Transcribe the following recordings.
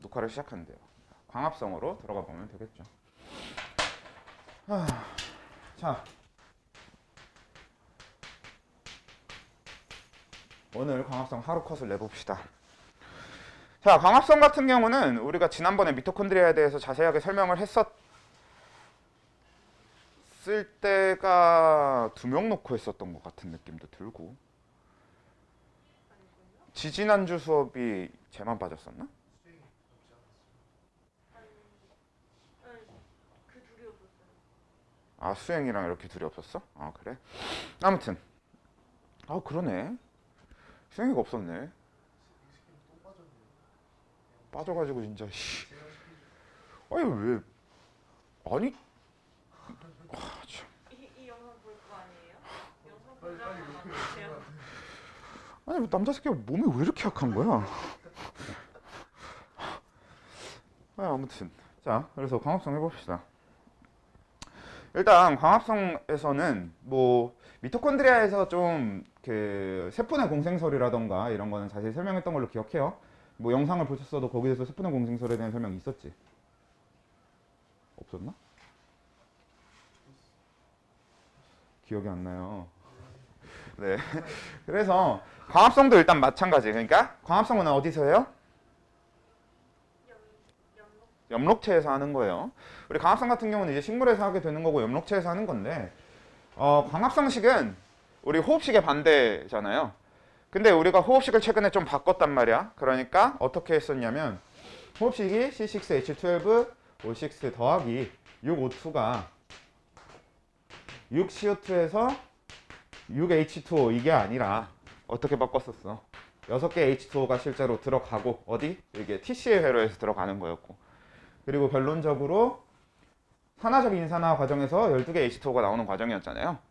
녹화를 시작한대요. 광합성으로 들어가 보면 되겠죠. 자, 오늘 광합성 하루 컷을 내봅시다. 자, 광합성 같은 경우는 우리가 지난번에 미토콘드리아에 대해서 자세하게 설명을 했었을 때가 2명 놓고 했었던 것 같은 느낌도 들고, 지지난주 수업이 쟤만 빠졌었나? 아, 수행이랑 이렇게 둘이 없었어? 아, 그래? 아무튼 그러네. 수행이가 없었네. 빠져가지고 진짜 아니 왜 아니 참. 이 영상 볼 거 아니에요? 영상 보자면 맞으세요? 아니 남자 새끼가 몸이 왜 이렇게 약한 거야? 아무튼 자, 그래서 광합성 해봅시다. 일단 광합성에서는 뭐 미토콘드리아에서 좀 그 세포내 공생설이라던가 이런 거는 자세히 설명했던 걸로 기억해요. 뭐 영상을 보셨어도 거기에서 세포내 공생설에 대한 설명이 있었지? 없었나? 기억이 안 나요. 네. 그래서 광합성도 일단 마찬가지. 그러니까 광합성은 어디서 해요? 엽록체에서 하는 거예요. 우리 광합성 같은 경우는 이제 식물에서 하게 되는 거고 엽록체에서 하는 건데, 광합성식은 우리 호흡식의 반대잖아요. 근데 우리가 호흡식을 최근에 좀 바꿨단 말이야. 그러니까 어떻게 했었냐면 호흡식이 C6H12O6 더하기 6O2가 6CO2에서 6H2O 이게 아니라 어떻게 바꿨었어? 6개 H2O가 실제로 들어가고 어디? 이게 TC의 회로에서 들어가는 거였고, 그리고 결론적으로 산화적 인산화 과정에서 12개 H2O가 나오는 과정이었잖아요.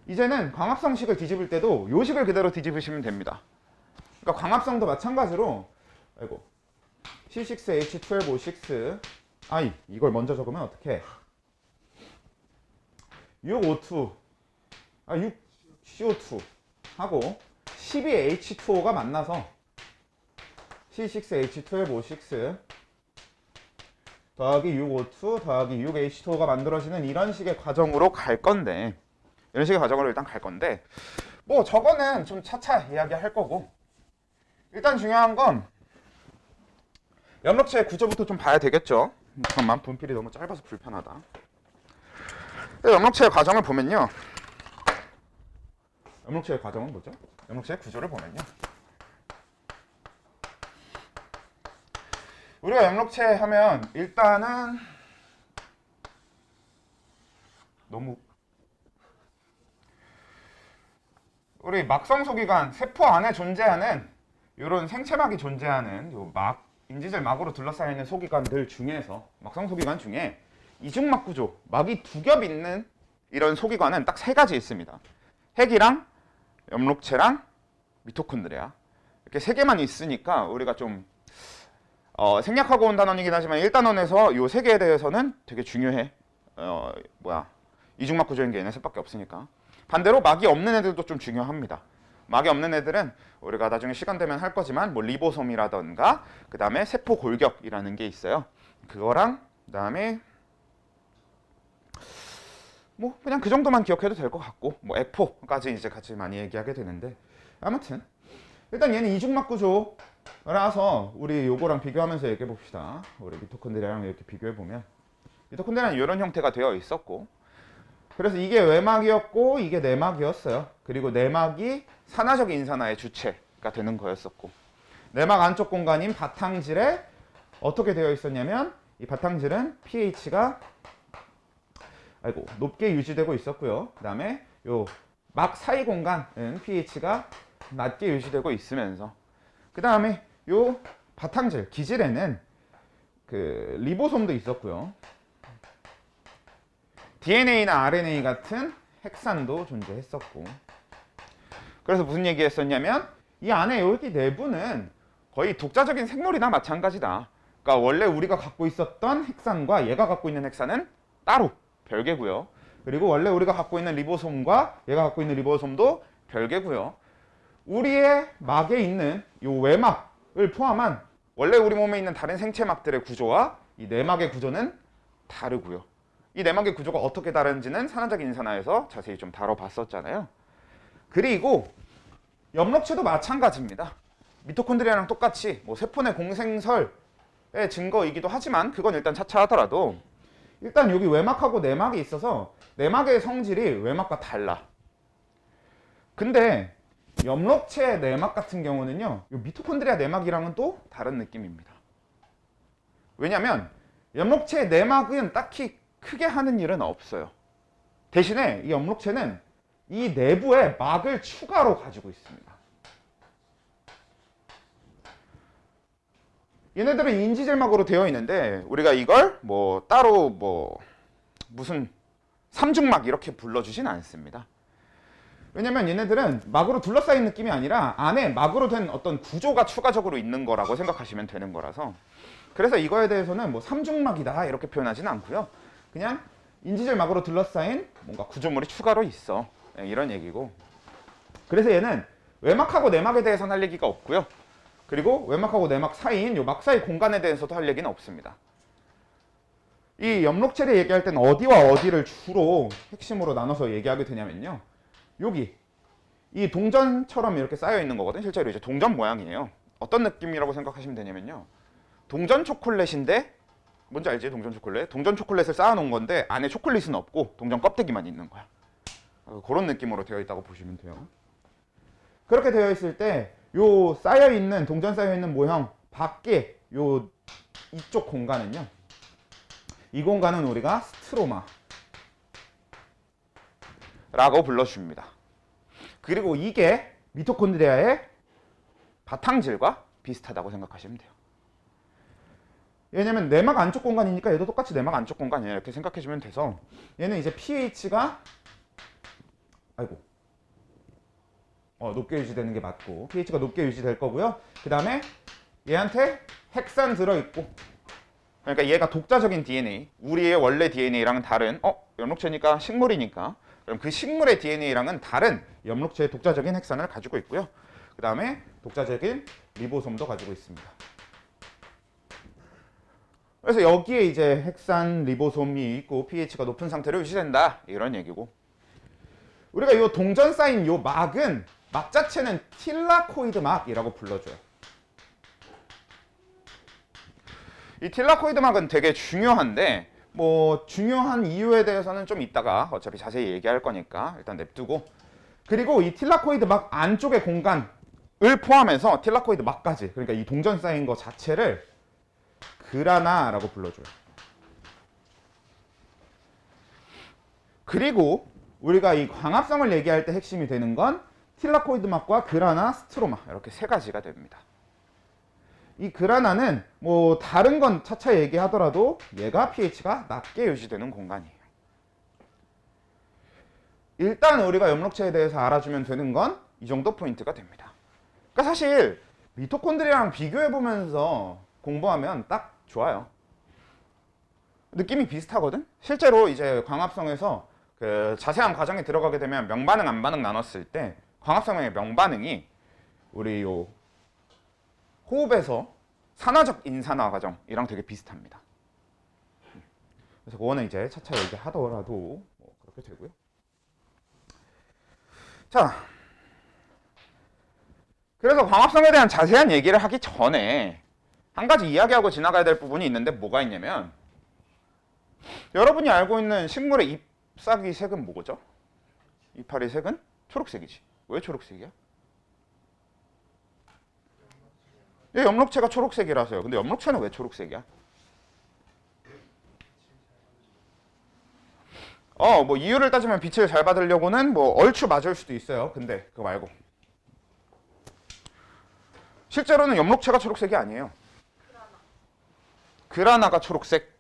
이제는 광합성식을 뒤집을 때도 요 식을 그대로 뒤집으시면 됩니다. 그러니까 광합성도 마찬가지로 C6H12O6 이걸 먼저 적으면 어떻게? 6O2 6CO2 하고 12H2O가 만나서 C6H12O6 더하기 6O2 더하기 6H2O가 만들어지는 이런 식의 과정으로 갈 건데, 이런 식의 과정으로 일단 갈 건데, 뭐 저거는 좀 차차 이야기할 거고, 일단 중요한 건 엽록체의 구조부터 좀 봐야 되겠죠. 잠깐만, 분필이 너무 짧아서 불편하다. 엽록체의 과정을 보면요, 엽록체의 과정은 뭐죠? 엽록체의 구조를 보면요, 우리가 엽록체 하면 일단은 너무 우리 막성소기관, 세포 안에 존재하는 이런 생체막이 존재하는 요 막, 인지질 막으로 둘러싸여 있는 소기관들 중에서, 막성소기관 중에 이중막 구조, 막이 2겹 있는 이런 소기관은 딱 3가지 있습니다. 핵이랑 엽록체랑 미토콘드리아, 이렇게 3개만 있으니까 우리가 좀 생략하고 온 단원이긴 하지만 1단원에서 요 3개에 대해서는 되게 중요해. 이중막 구조인 게 얘네 셋밖에 없으니까. 반대로 막이 없는 애들도 좀 중요합니다. 막이 없는 애들은 우리가 나중에 시간 되면 할 거지만 뭐 리보솜이라던가 그 다음에 세포 골격이라는 게 있어요. 그거랑 그 다음에 뭐 그냥 그 정도만 기억해도 될 것 같고, 뭐 에포까지 이제 같이 많이 얘기하게 되는데, 아무튼 일단 얘는 이중막 구조라서 우리 요거랑 비교하면서 얘기해 봅시다. 우리 미토콘드리아랑 이렇게 비교해 보면 미토콘드리아는 이런 형태가 되어 있었고, 그래서 이게 외막이었고 이게 내막이었어요. 그리고 내막이 산화적 인산화의 주체가 되는 거였었고, 내막 안쪽 공간인 바탕질에 어떻게 되어 있었냐면 이 바탕질은 pH가 높게 유지되고 있었고요. 그 다음에 요 막 사이 공간은 pH가 낮게 유지되고 있으면서, 그 다음에 요 바탕질 기질에는 그 리보솜도 있었고요. DNA나 RNA 같은 핵산도 존재했었고, 그래서 무슨 얘기 했었냐면 이 안에 여기 내부는 거의 독자적인 생물이나 마찬가지다. 그러니까 원래 우리가 갖고 있었던 핵산과 얘가 갖고 있는 핵산은 따로 별개고요. 그리고 원래 우리가 갖고 있는 리보솜과 얘가 갖고 있는 리보솜도 별개고요. 우리의 막에 있는 이 외막을 포함한 원래 우리 몸에 있는 다른 생체막들의 구조와 이 내막의 구조는 다르고요. 이 내막의 구조가 어떻게 다른지는 산화적 인산화에서 자세히 좀 다뤄봤었잖아요. 그리고 엽록체도 마찬가지입니다. 미토콘드리아랑 똑같이 뭐 세포 내 공생설의 증거이기도 하지만 그건 일단 차차 하더라도 일단 여기 외막하고 내막이 있어서 내막의 성질이 외막과 달라. 근데 엽록체의 내막 같은 경우는요, 이 미토콘드리아 내막이랑은 또 다른 느낌입니다. 왜냐면 엽록체의 내막은 딱히 크게 하는 일은 없어요. 대신에 이 엽록체는 이 내부에 막을 추가로 가지고 있습니다. 얘네들은 인지젤막으로 되어 있는데 우리가 이걸 뭐 따로 뭐 무슨 삼중막 이렇게 불러주진 않습니다. 왜냐면 얘네들은 막으로 둘러싸인 느낌이 아니라 안에 막으로 된 어떤 구조가 추가적으로 있는 거라고 생각하시면 되는 거라서, 그래서 이거에 대해서는 뭐 삼중막이다 이렇게 표현하지는 않고요. 그냥 인지젤 막으로 둘러싸인 뭔가 구조물이 추가로 있어, 이런 얘기고. 그래서 얘는 외막하고 내막에 대해서는 할 얘기가 없고요. 그리고 외막하고 내막 사이인 요 막 사이 공간에 대해서도 할 얘기는 없습니다. 이 엽록체를 얘기할 때는 어디와 어디를 주로 핵심으로 나눠서 얘기하게 되냐면요, 여기 이 동전처럼 이렇게 쌓여 있는 거거든. 실제로 이제 동전 모양이에요. 어떤 느낌이라고 생각하시면 되냐면요, 동전 초콜릿인데, 뭔지 알지? 동전 초콜릿. 동전 초콜릿을 쌓아놓은 건데 안에 초콜릿은 없고 동전 껍데기만 있는 거야. 그런 느낌으로 되어 있다고 보시면 돼요. 그렇게 되어 있을 때 요 쌓여 있는 동전 쌓여 있는 모형 밖에 요 이쪽 공간은요, 이 공간은 우리가 스트로마 라고 불러줍니다. 그리고 이게 미토콘드리아의 바탕질과 비슷하다고 생각하시면 돼요. 왜냐면 내막 안쪽 공간이니까 얘도 똑같이 내막 안쪽 공간이에요. 이렇게 생각해주면 돼서 얘는 이제 pH가 높게 유지되는 게 맞고, pH가 높게 유지될 거고요. 그 다음에 얘한테 핵산 들어있고, 그러니까 얘가 독자적인 DNA, 우리의 원래 DNA랑은 다른, 엽록체니까 식물이니까, 그럼 그 식물의 DNA랑은 다른 엽록체의 독자적인 핵산을 가지고 있고요. 그 다음에 독자적인 리보솜도 가지고 있습니다. 그래서 여기에 이제 핵산 리보솜이 있고 pH가 높은 상태로 유지된다, 이런 얘기고. 우리가 이 동전 쌓인 이 막은, 막 자체는 틸라코이드 막이라고 불러줘요. 이 틸라코이드 막은 되게 중요한데, 뭐 중요한 이유에 대해서는 좀 이따가 어차피 자세히 얘기할 거니까 일단 냅두고, 그리고 이 틸라코이드 막 안쪽의 공간을 포함해서 틸라코이드 막까지, 그러니까 이 동전 쌓인 거 자체를 그라나라고 불러줘요. 그리고 우리가 이 광합성을 얘기할 때 핵심이 되는 건 틸라코이드 막과 그라나, 스트로마, 이렇게 세 가지가 됩니다. 이 그라나는 뭐 다른 건 차차 얘기하더라도 얘가 pH가 낮게 유지되는 공간이에요. 일단 우리가 엽록체에 대해서 알아주면 되는 건 이 정도 포인트가 됩니다. 그러니까 사실 미토콘드리아랑 비교해보면서 공부하면 딱 좋아요. 느낌이 비슷하거든? 실제로 이제 광합성에서 그 자세한 과정에 들어가게 되면 명반응, 안반응 나눴을 때 광합성의 명반응이 우리 요 호흡에서 산화적 인산화 과정이랑 되게 비슷합니다. 그래서 그거는 이제 차차 얘기하더라도 뭐 그렇게 되고요. 자, 그래서 광합성에 대한 자세한 얘기를 하기 전에 한 가지 이야기하고 지나가야 될 부분이 있는데, 뭐가 있냐면, 여러분이 알고 있는 식물의 잎사귀 색은 뭐죠? 이파리 색은 초록색이지. 왜 초록색이야? 얘 엽록체가 초록색이라서요. 근데 엽록체는 왜 초록색이야? 뭐 이유를 따지면 빛을 잘 받으려고는 뭐 얼추 맞을 수도 있어요. 근데 그거 말고 실제로는 엽록체가 초록색이 아니에요. 그라나가 초록색?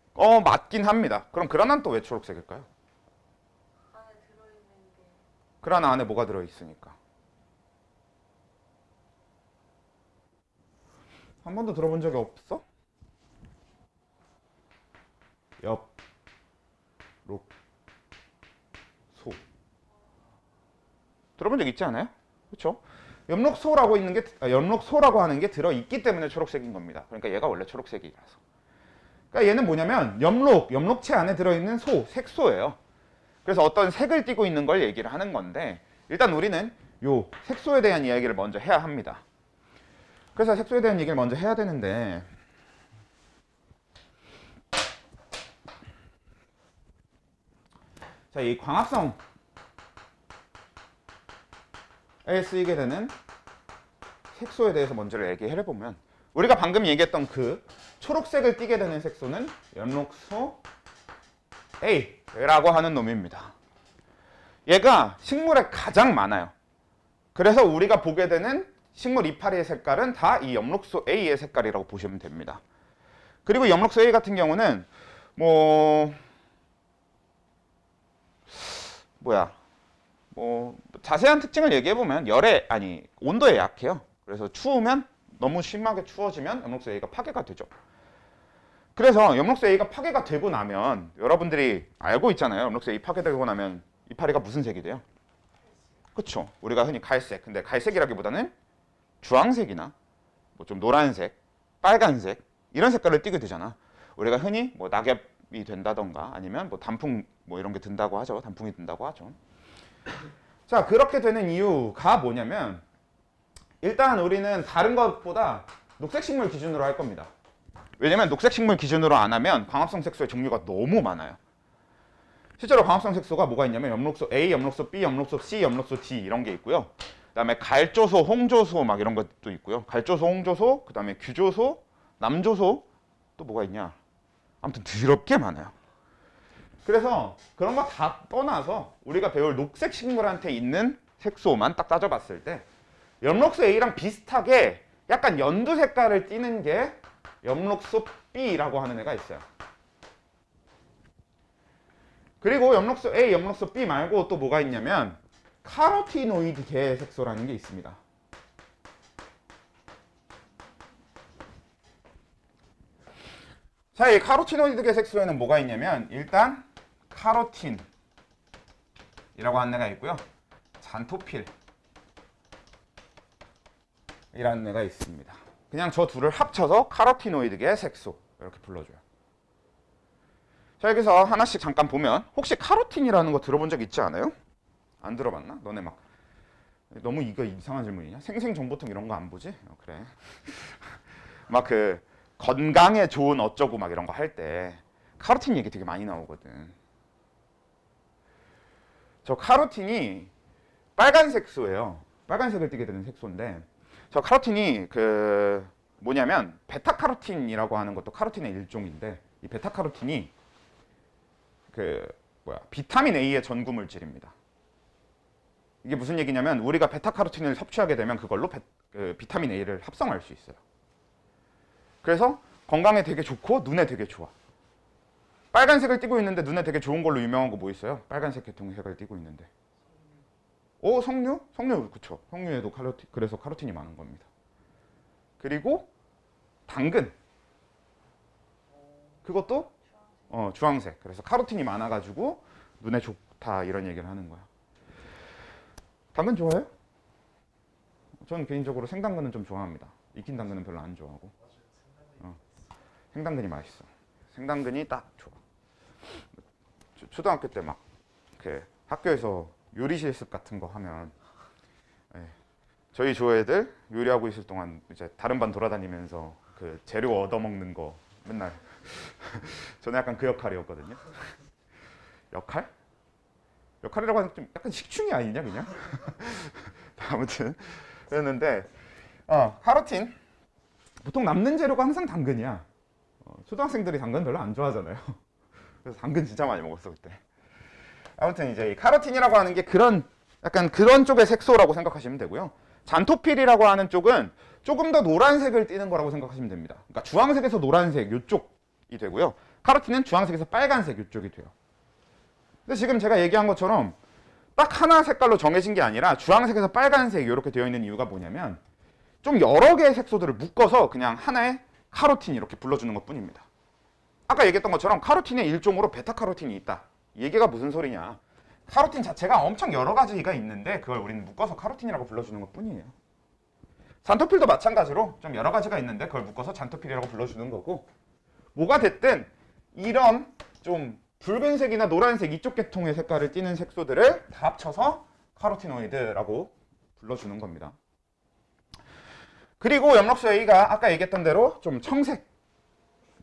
맞긴 합니다. 그럼 그라나는 또 왜 초록색일까요? 안에 들어있는 게 그라나 안에 뭐가 들어있으니까. 한 번도 들어본 적이 없어? 엽, 록, 소. 들어본 적 있지 않아요? 그렇죠? 엽록소라고 있는 게 엽록소라고 하는 게 들어 있기 때문에 초록색인 겁니다. 그러니까 얘가 원래 초록색이라서. 그러니까 얘는 뭐냐면 엽록체 안에 들어 있는 색소예요. 그래서 어떤 색을 띠고 있는 걸 얘기를 하는 건데 일단 우리는 요 색소에 대한 이야기를 먼저 해야 합니다. 그래서 색소에 대한 얘기를 먼저 해야 되는데 자, 이 광합성에 쓰이게 되는 색소에 대해서 먼저 얘기를 해보면 우리가 방금 얘기했던 그 초록색을 띠게 되는 색소는 엽록소 A라고 하는 놈입니다. 얘가 식물에 가장 많아요. 그래서 우리가 보게 되는 식물 이파리의 색깔은 다 이 엽록소 A의 색깔이라고 보시면 됩니다. 그리고 엽록소 A 같은 경우는 자세한 특징을 얘기해보면 온도에 약해요. 그래서 추우면 너무 심하게 추워지면 엽록소 A가 파괴가 되죠. 그래서 엽록소 A가 파괴가 되고 나면 여러분들이 알고 있잖아요. 엽록소 A 파괴되고 나면 이파리가 무슨 색이 돼요? 그쵸? 우리가 흔히 갈색. 근데 갈색이라기보다는 주황색이나 좀 노란색, 빨간색 이런 색깔을 띠게 되잖아. 우리가 흔히 낙엽이 된다던가 아니면 단풍 이런 게 든다고 하죠. 단풍이 든다고 하죠. 자, 그렇게 되는 이유가 뭐냐면 일단 우리는 다른 것보다 녹색 식물 기준으로 할 겁니다. 왜냐면 녹색 식물 기준으로 안 하면 광합성 색소의 종류가 너무 많아요. 실제로 광합성 색소가 뭐가 있냐면 엽록소 A, 엽록소 B, 엽록소 C, 엽록소 D 이런 게 있고요. 그다음에 갈조소, 홍조소 막 이런 것도 있고요. 갈조소, 홍조소, 그다음에 규조소, 남조소 또 뭐가 있냐? 아무튼 더럽게 많아요. 그래서 그런 거 다 떠나서 우리가 배울 녹색 식물한테 있는 색소만 딱 따져봤을 때 엽록소 A랑 비슷하게 약간 연두 색깔을 띠는 게 엽록소 B라고 하는 애가 있어요. 그리고 엽록소 A, 엽록소 B 말고 또 뭐가 있냐면 카로티노이드계 색소라는 게 있습니다. 자, 이 카로티노이드계 색소에는 뭐가 있냐면 일단 카로틴이라고 하는 애가 있고요. 잔토필이라는 애가 있습니다. 그냥 저 둘을 합쳐서 카로티노이드계 색소 이렇게 불러줘요. 자, 여기서 하나씩 잠깐 보면 혹시 카로틴이라는 거 들어본 적 있지 않아요? 안 들어봤나? 너네 막 너무 이거 이상한 질문이냐? 생생정보통 이런 거 안 보지? 그래. 막 그 건강에 좋은 어쩌고 막 이런 거 할 때 카로틴 얘기 되게 많이 나오거든. 저 카로틴이 빨간 색소예요. 빨간색을 띠게 되는 색소인데 저 카로틴이 뭐냐면 베타카로틴이라고 하는 것도 카로틴의 일종인데 이 베타카로틴이 비타민 A의 전구 물질입니다. 이게 무슨 얘기냐면 우리가 베타카로틴을 섭취하게 되면 그걸로 비타민 A를 합성할 수 있어요. 그래서 건강에 되게 좋고 눈에 되게 좋아. 빨간색을 띠고 있는데 눈에 되게 좋은 걸로 유명한 거 뭐 있어요? 빨간색 계통색을 띠고 있는데. 석류? 석류 그쵸. 석류에도 그래서 카로틴이 많은 겁니다. 그리고 당근. 그것도 주황색. 그래서 카로틴이 많아가지고 눈에 좋다 이런 얘기를 하는 거야. 당근 좋아해요? 저는 개인적으로 생당근은 좀 좋아합니다. 익힌 당근은 별로 안 좋아하고. 생당근이 맛있어. 생당근이 딱 좋아. 초등학교 때 막 학교에서 요리 실습 같은 거 하면 저희 조 애들 요리하고 있을 동안 이제 다른 반 돌아다니면서 그 재료 얻어먹는 거 맨날 저는 약간 그 역할이었거든요. 역할? 역할이라고 하면 좀 약간 식충이 아니냐 그냥? 아무튼 그랬는데 카로틴 보통 남는 재료가 항상 당근이야. 초등학생들이 당근 별로 안 좋아하잖아요. 그래서 당근 진짜 많이 먹었어 그때. 아무튼 이제 이 카로틴이라고 하는 게 약간 그런 쪽의 색소라고 생각하시면 되고요. 잔토필이라고 하는 쪽은 조금 더 노란색을 띠는 거라고 생각하시면 됩니다. 그러니까 주황색에서 노란색 이쪽이 되고요. 카로틴은 주황색에서 빨간색 이쪽이 돼요. 근데 지금 제가 얘기한 것처럼 딱 하나 색깔로 정해진 게 아니라 주황색에서 빨간색 이렇게 되어 있는 이유가 뭐냐면 좀 여러 개의 색소들을 묶어서 그냥 하나의 카로틴 이렇게 불러주는 것 뿐입니다. 아까 얘기했던 것처럼 카로틴의 일종으로 베타카로틴이 있다. 이 얘기가 무슨 소리냐. 카로틴 자체가 엄청 여러 가지가 있는데 그걸 우리는 묶어서 카로틴이라고 불러주는 것 뿐이에요. 잔토필도 마찬가지로 좀 여러 가지가 있는데 그걸 묶어서 잔토필이라고 불러주는 거고, 뭐가 됐든 이런 좀 붉은색이나 노란색 이쪽 계통의 색깔을 띠는 색소들을 다 합쳐서 카로티노이드라고 불러주는 겁니다. 그리고 엽록소 A가 아까 얘기했던 대로 좀 청색,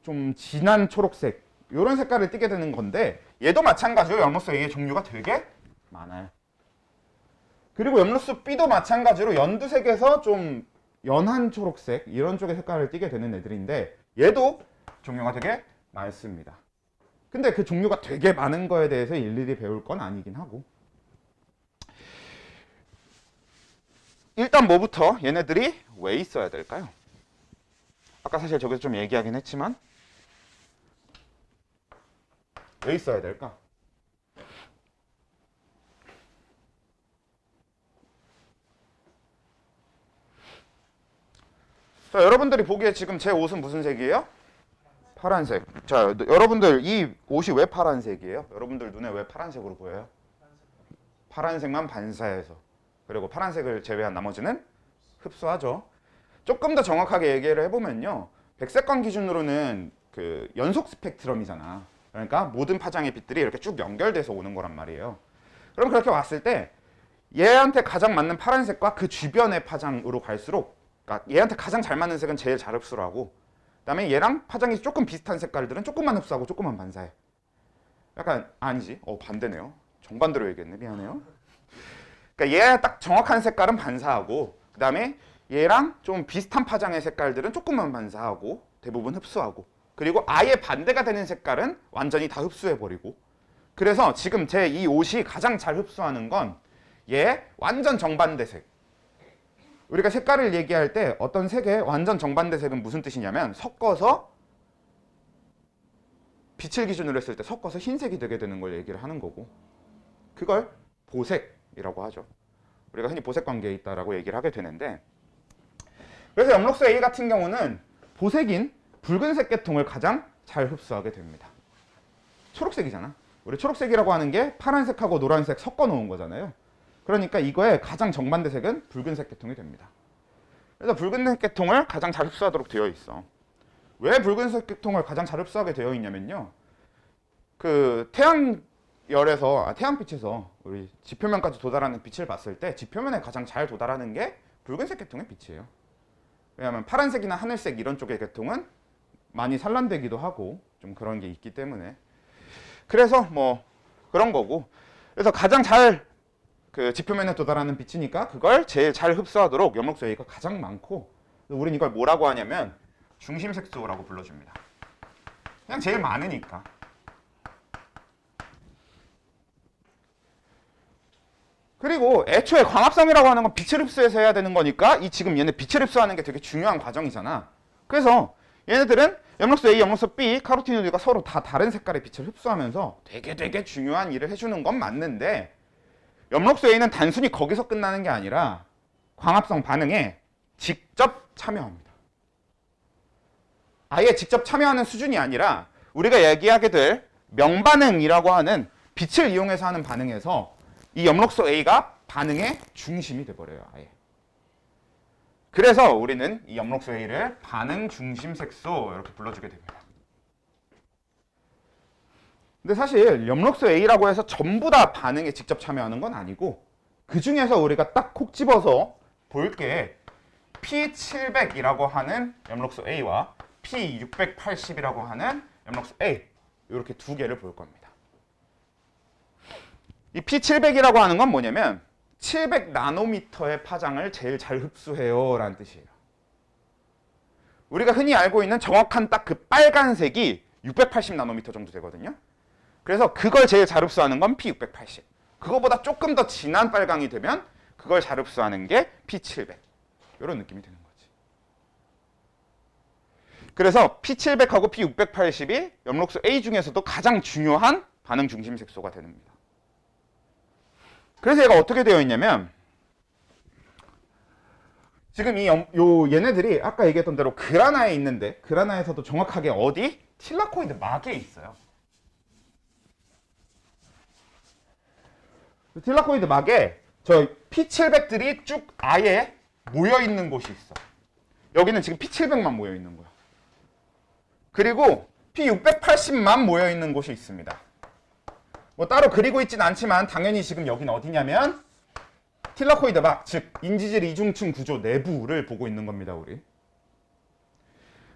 좀 진한 초록색 이런 색깔을 띠게 되는 건데, 얘도 마찬가지로 엽록소 A의 종류가 되게 많아요. 그리고 엽록소 B도 마찬가지로 연두색에서 좀 연한 초록색 이런 쪽의 색깔을 띠게 되는 애들인데, 얘도 종류가 되게 많습니다. 근데 그 종류가 되게 많은 거에 대해서 일일이 배울 건 아니긴 하고, 일단 뭐부터 얘네들이 왜 있어야 될까요? 아까 사실 저기서 좀 얘기하긴 했지만 왜 있어야 될까? 자, 여러분들이 보기에 지금 제 옷은 무슨 색이에요? 파란색. 자, 여러분들 이 옷이 왜 파란색이에요? 여러분들 눈에 왜 파란색으로 보여요? 파란색만 반사해서. 그리고 파란색을 제외한 나머지는 흡수하죠. 조금 더 정확하게 얘기를 해보면요, 백색광 기준으로는 그 연속 스펙트럼이잖아. 그러니까 모든 파장의 빛들이 이렇게 쭉 연결돼서 오는 거란 말이에요. 그럼 그렇게 왔을 때 얘한테 가장 맞는 파란색과 그 주변의 파장으로 갈수록, 그러니까 얘한테 가장 잘 맞는 색은 제일 잘 흡수를 하고, 그 다음에 얘랑 파장이 조금 비슷한 색깔들은 조금만 흡수하고 조금만 반사해. 약간 아니지, 반대네요. 정반대로 얘기했네. 미안해요. 그러니까 얘 딱 정확한 색깔은 반사하고, 그 다음에 얘랑 좀 비슷한 파장의 색깔들은 조금만 반사하고 대부분 흡수하고, 그리고 아예 반대가 되는 색깔은 완전히 다 흡수해버리고. 그래서 지금 제 이 옷이 가장 잘 흡수하는 건 얘 완전 정반대 색. 우리가 색깔을 얘기할 때 어떤 색의 완전 정반대 색은 무슨 뜻이냐면, 섞어서 빛을 기준으로 했을 때 섞어서 흰색이 되게 되는 걸 얘기를 하는 거고, 그걸 보색이라고 하죠. 우리가 흔히 보색 관계에 있다라고 얘기를 하게 되는데, 그래서 엽록소 A 같은 경우는 보색인 붉은색 계통을 가장 잘 흡수하게 됩니다. 초록색이잖아. 우리 초록색이라고 하는 게 파란색하고 노란색 섞어 놓은 거잖아요. 그러니까 이거의 가장 정반대 색은 붉은색 계통이 됩니다. 그래서 붉은색 계통을 가장 잘 흡수하도록 되어 있어. 왜 붉은색 계통을 가장 잘 흡수하게 되어 있냐면요, 그 태양빛에서 우리 지표면까지 도달하는 빛을 봤을 때 지표면에 가장 잘 도달하는 게 붉은색 계통의 빛이에요. 왜냐하면 파란색이나 하늘색 이런 쪽의 계통은 많이 산란되기도 하고 좀 그런 게 있기 때문에. 그래서 뭐 그런 거고, 그래서 가장 잘 그 지표면에 도달하는 빛이니까 그걸 제일 잘 흡수하도록 엽록소 A가 가장 많고, 우린 이걸 뭐라고 하냐면 중심색소라고 불러줍니다. 그냥 제일 많으니까. 그리고 애초에 광합성이라고 하는 건 빛을 흡수해서 해야 되는 거니까 이 지금 얘네 빛을 흡수하는 게 되게 중요한 과정이잖아. 그래서 얘네들은 엽록소 A, 엽록소 B, 카로티노이드가 서로 다 다른 색깔의 빛을 흡수하면서 되게 중요한 일을 해주는 건 맞는데, 엽록소 A는 단순히 거기서 끝나는 게 아니라 광합성 반응에 직접 참여합니다. 아예 직접 참여하는 수준이 아니라 우리가 얘기하게 될 명반응이라고 하는 빛을 이용해서 하는 반응에서 이 엽록소 A가 반응의 중심이 돼버려요, 아예. 그래서 우리는 이 엽록소 A를 반응 중심 색소 이렇게 불러주게 됩니다. 근데 사실 엽록소 A라고 해서 전부 다 반응에 직접 참여하는 건 아니고, 그 중에서 우리가 딱 콕 집어서 볼 게 P700이라고 하는 엽록소 A와 P680이라고 하는 엽록소 A, 이렇게 두 개를 볼 겁니다. 이 P700이라고 하는 건 뭐냐면 700 나노미터의 파장을 제일 잘 흡수해요 라는 뜻이에요. 우리가 흔히 알고 있는 정확한 딱 그 빨간색이 680 나노미터 정도 되거든요. 그래서 그걸 제일 잘 흡수하는 건 P680. 그거보다 조금 더 진한 빨강이 되면 그걸 잘 흡수하는 게 P700. 이런 느낌이 되는 거지. 그래서 P700하고 P680이 엽록소 A 중에서도 가장 중요한 반응 중심 색소가 됩니다. 그래서 얘가 어떻게 되어 있냐면, 지금 얘네들이 아까 얘기했던 대로 그라나에 있는데, 그라나에서도 정확하게 어디? 틸라코이드 막에 있어요. 틸라코이드 막에 저 P700들이 쭉 아예 모여 있는 곳이 있어. 여기는 지금 P700만 모여 있는 거야. 그리고 P680만 모여 있는 곳이 있습니다. 뭐 따로 그리고 있진 않지만 당연히 지금 여기는 어디냐면 틸러코이드 막, 즉 인지질 이중층 구조 내부를 보고 있는 겁니다, 우리.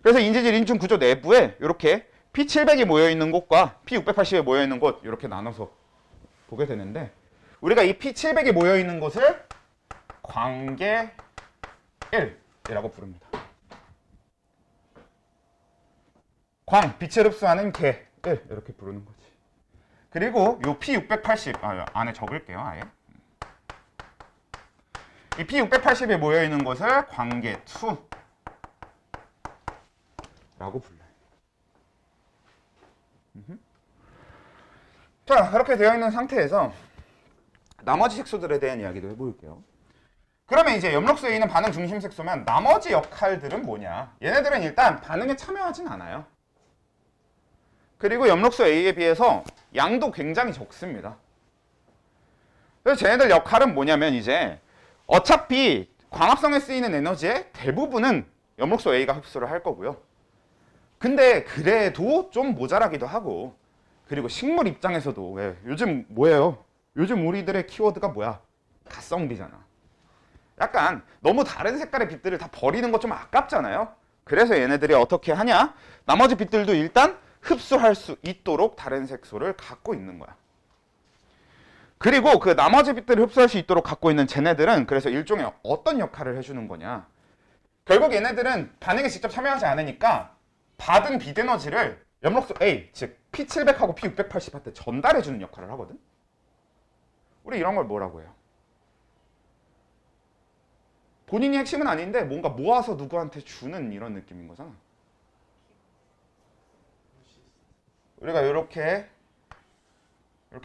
그래서 인지질 이중층 구조 내부에 이렇게 P700이 모여 있는 곳과 P680이 모여 있는 곳 이렇게 나눠서 보게 되는데, 우리가 이 P700이 모여 있는 곳을 관계 1이라고 부릅니다. 광, 빛을 흡수하는 개 1 이렇게 부르는 거지. 그리고 요 P680 안에 적을게요, 아예. 이 P680에 모여 있는 것을 관계 2라고 불러요. 자, 그렇게 되어 있는 상태에서 나머지 색소들에 대한 이야기도 해볼게요. 그러면 이제 엽록소 A는 반응 중심 색소면 나머지 역할들은 뭐냐? 얘네들은 일단 반응에 참여하진 않아요. 그리고 엽록소 A에 비해서 양도 굉장히 적습니다. 그래서 쟤네들 역할은 뭐냐면 이제 어차피 광합성에 쓰이는 에너지의 대부분은 엽록소 A가 흡수를 할 거고요. 근데 그래도 좀 모자라기도 하고, 그리고 식물 입장에서도 왜 요즘 뭐예요? 요즘 우리들의 키워드가 뭐야? 가성비잖아. 약간 너무 다른 색깔의 빛들을 다 버리는 거 좀 아깝잖아요. 그래서 얘네들이 어떻게 하냐? 나머지 빛들도 일단 흡수할 수 있도록 다른 색소를 갖고 있는 거야. 그리고 그 나머지 빛들을 흡수할 수 있도록 갖고 있는 쟤네들은 그래서 일종의 어떤 역할을 해주는 거냐? 결국 얘네들은 반응에 직접 참여하지 않으니까 받은 빛 에너지를 엽록소 A, 즉 P700하고 P680한테 전달해주는 역할을 하거든? 우리 이런 걸 뭐라고 해요? 본인이 핵심은 아닌데 뭔가 모아서 누구한테 주는 이런 느낌인 거잖아. 우리가 이렇게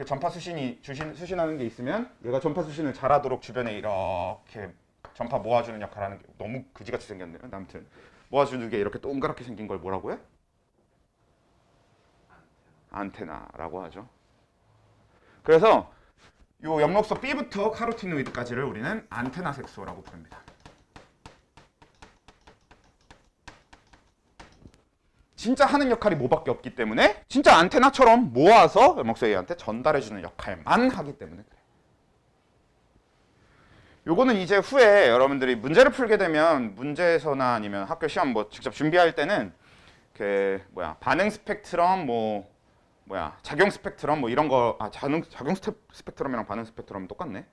전파 수신하는 게 있으면 얘가 전파 수신을 잘하도록 주변에 이렇게 전파 모아주는 역할을 하는 게 너무 그지같이 생겼네요. 아무튼 모아주는 게 이렇게 동그랗게 생긴 걸 뭐라고 해? 안테나라고 하죠. 그래서 요 엽록소 B부터 카로티노이드까지를 우리는 안테나 색소라고 부릅니다. 진짜 하는 역할이 뭐밖에 없기 때문에 진짜 안테나처럼 모아서 엽록소 A한테 전달해주는 역할만 하기 때문에 그래. 요거는 이제 후에 여러분들이 문제를 풀게 되면 문제에서나 아니면 학교 시험 뭐 직접 준비할 때는 그 반응 스펙트럼 작용 스펙트럼 뭐 이런 거 작용 스펙트럼이랑 반응 스펙트럼 똑같네.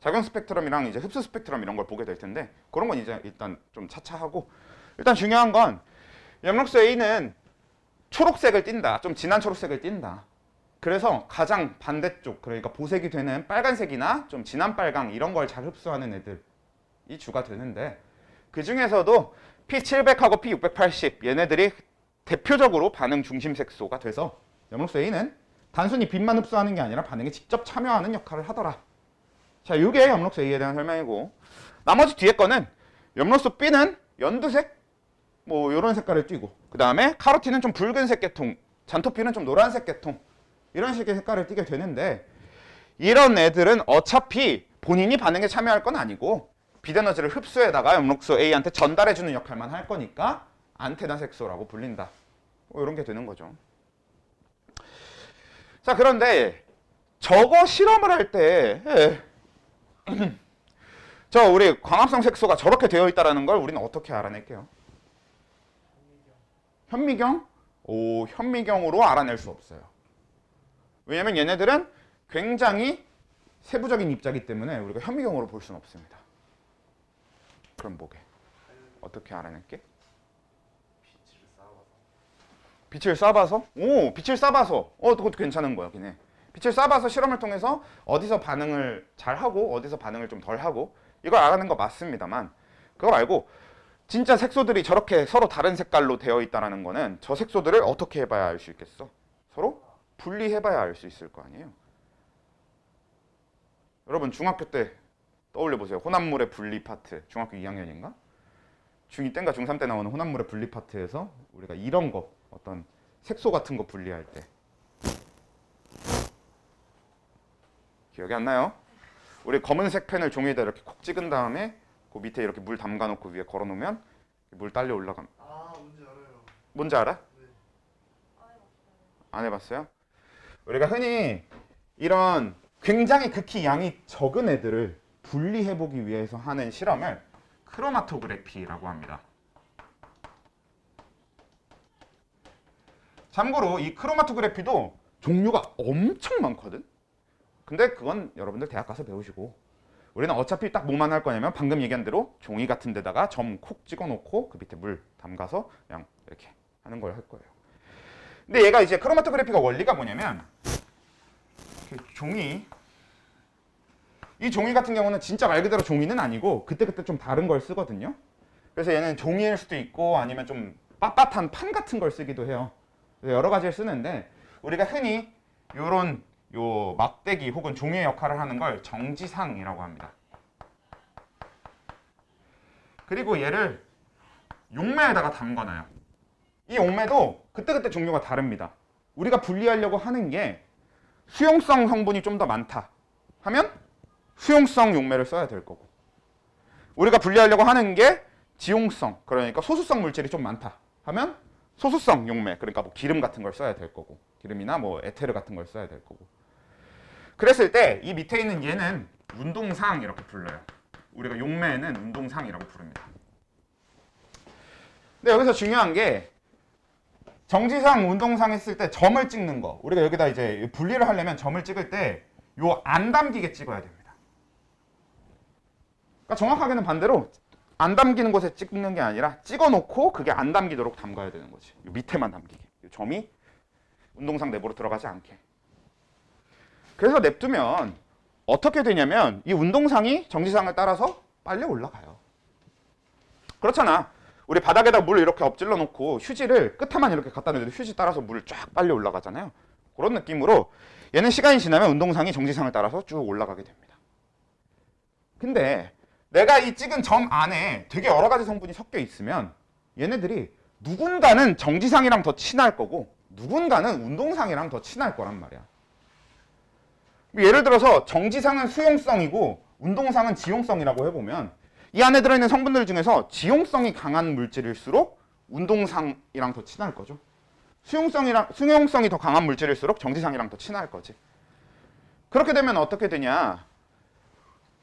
작용 스펙트럼이랑 이제 흡수 스펙트럼 이런 걸 보게 될 텐데 그런 건 이제 일단 좀 차차 하고, 일단 중요한 건 엽록소 A는 초록색을 띈다. 좀 진한 초록색을 띈다. 그래서 가장 반대쪽, 그러니까 보색이 되는 빨간색이나 좀 진한 빨강 이런 걸 잘 흡수하는 애들이 주가 되는데, 그 중에서도 P700하고 P680 얘네들이 대표적으로 반응 중심 색소가 돼서 엽록소 A는 단순히 빛만 흡수하는 게 아니라 반응에 직접 참여하는 역할을 하더라. 자, 이게 엽록소 A에 대한 설명이고, 나머지 뒤에 거는 엽록소 B는 연두색 뭐 이런 색깔을 띠고, 그 다음에 카로틴은 좀 붉은색 계통, 잔토피는 좀 노란색 계통, 이런 식의 색깔을 띠게 되는데, 이런 애들은 어차피 본인이 반응에 참여할 건 아니고 빛 에너지를 흡수해다가 엽록소 A한테 전달해주는 역할만 할 거니까 안테나 색소라고 불린다. 뭐 이런 게 되는 거죠. 자, 그런데 저거 실험을 할 때 저 우리 광합성 색소가 저렇게 되어 있다는 걸 우리는 어떻게 알아낼게요? 현미경? 현미경으로 알아낼 수 없어요. 왜냐면 얘네들은 굉장히 세부적인 입자이기 때문에 우리가 현미경으로 볼 수는 없습니다. 그럼 뭐게? 어떻게 알아낼게? 빛을 쏴봐서? 빛을 쏴봐서. 그것도 괜찮은 거야, 걔네. 빛을 쏴봐서 실험을 통해서 어디서 반응을 잘하고 어디서 반응을 좀 덜하고 이걸 알아낸 거 맞습니다만, 그거 말고 진짜 색소들이 저렇게 서로 다른 색깔로 되어 있다는 거는 저 색소들을 어떻게 해봐야 알 수 있겠어? 서로 분리해봐야 알 수 있을 거 아니에요. 여러분 중학교 때 떠올려보세요. 혼합물의 분리 파트. 중학교 2학년인가? 중2 때인가 중3 때 나오는 혼합물의 분리 파트에서 우리가 이런 거, 어떤 색소 같은 거 분리할 때 기억이 안 나요? 우리 검은색 펜을 종이에다 이렇게 콕 찍은 다음에 그 밑에 이렇게 물 담가 놓고 위에 걸어 놓으면 물 딸려 올라감. 아, 뭔지 알아요. 뭔지 알아? 네. 안 해봤어요? 우리가 흔히 이런 굉장히 극히 양이 적은 애들을 분리해보기 위해서 하는 실험을 크로마토그래피라고 합니다. 참고로 이 크로마토그래피도 종류가 엄청 많거든? 근데 그건 여러분들 대학 가서 배우시고, 우리는 어차피 딱 뭐만 할 거냐면 방금 얘기한 대로 종이 같은 데다가 점 콕 찍어 놓고 그 밑에 물 담가서 그냥 이렇게 하는 걸 할 거예요. 근데 얘가 이제 크로마토그래피가 원리가 뭐냐면, 종이, 이 종이 같은 경우는 진짜 말 그대로 종이는 아니고 그때그때 좀 다른 걸 쓰거든요. 그래서 얘는 종이일 수도 있고 아니면 좀 빳빳한 판 같은 걸 쓰기도 해요. 그래서 여러 가지를 쓰는데, 우리가 흔히 요런 요 막대기 혹은 종이의 역할을 하는 걸 정지상이라고 합니다. 그리고 얘를 용매에다가 담가놔요. 이 용매도 그때그때 종류가 다릅니다. 우리가 분리하려고 하는 게 수용성 성분이 좀 더 많다 하면 수용성 용매를 써야 될 거고, 우리가 분리하려고 하는 게 지용성, 그러니까 소수성 물질이 좀 많다 하면 소수성 용매, 그러니까 뭐 기름 같은 걸 써야 될 거고, 기름이나 뭐 에테르 같은 걸 써야 될 거고. 그랬을 때 이 밑에 있는 얘는 운동상 이렇게 불러요. 우리가 용매는 운동상이라고 부릅니다. 근데 여기서 중요한 게 정지상, 운동상 했을 때 점을 찍는 거, 우리가 여기다 이제 분리를 하려면 점을 찍을 때 요 안 담기게 찍어야 됩니다. 그러니까 정확하게는 반대로 안 담기는 곳에 찍는 게 아니라 찍어놓고 그게 안 담기도록 담가야 되는 거지. 요 밑에만 담기게. 요 점이 운동상 내부로 들어가지 않게. 그래서 냅두면 어떻게 되냐면 이 운동상이 정지상을 따라서 빨리 올라가요. 그렇잖아. 우리 바닥에다 물 이렇게 엎질러 놓고 휴지를 끝에만 이렇게 갖다 놓어도 휴지 따라서 물을 쫙 빨리 올라가잖아요. 그런 느낌으로 얘는 시간이 지나면 운동상이 정지상을 따라서 쭉 올라가게 됩니다. 근데 내가 이 찍은 점 안에 되게 여러 가지 성분이 섞여 있으면 얘네들이 누군가는 정지상이랑 더 친할 거고 누군가는 운동상이랑 더 친할 거란 말이야. 예를 들어서 정지상은 수용성이고 운동상은 지용성이라고 해보면 이 안에 들어있는 성분들 중에서 지용성이 강한 물질일수록 운동상이랑 더 친할 거죠. 수용성이 더 강한 물질일수록 정지상이랑 더 친할 거지. 그렇게 되면 어떻게 되냐?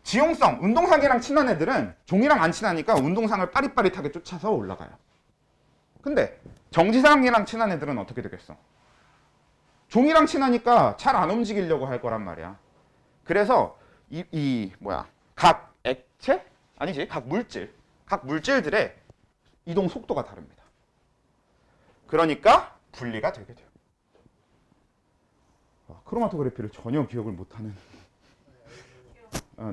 지용성, 운동상이랑 친한 애들은 종이랑 안 친하니까 운동상을 빠릿빠릿하게 쫓아서 올라가요. 근데 정지상이랑 친한 애들은 어떻게 되겠어? 종이랑 친하니까 잘 안 움직이려고 할 거란 말이야. 그래서 각 액체? 아니지, 각 물질들의 이동 속도가 다릅니다. 그러니까 분리가 되게 돼요. 크로마토그래피를 전혀 기억을 못하는.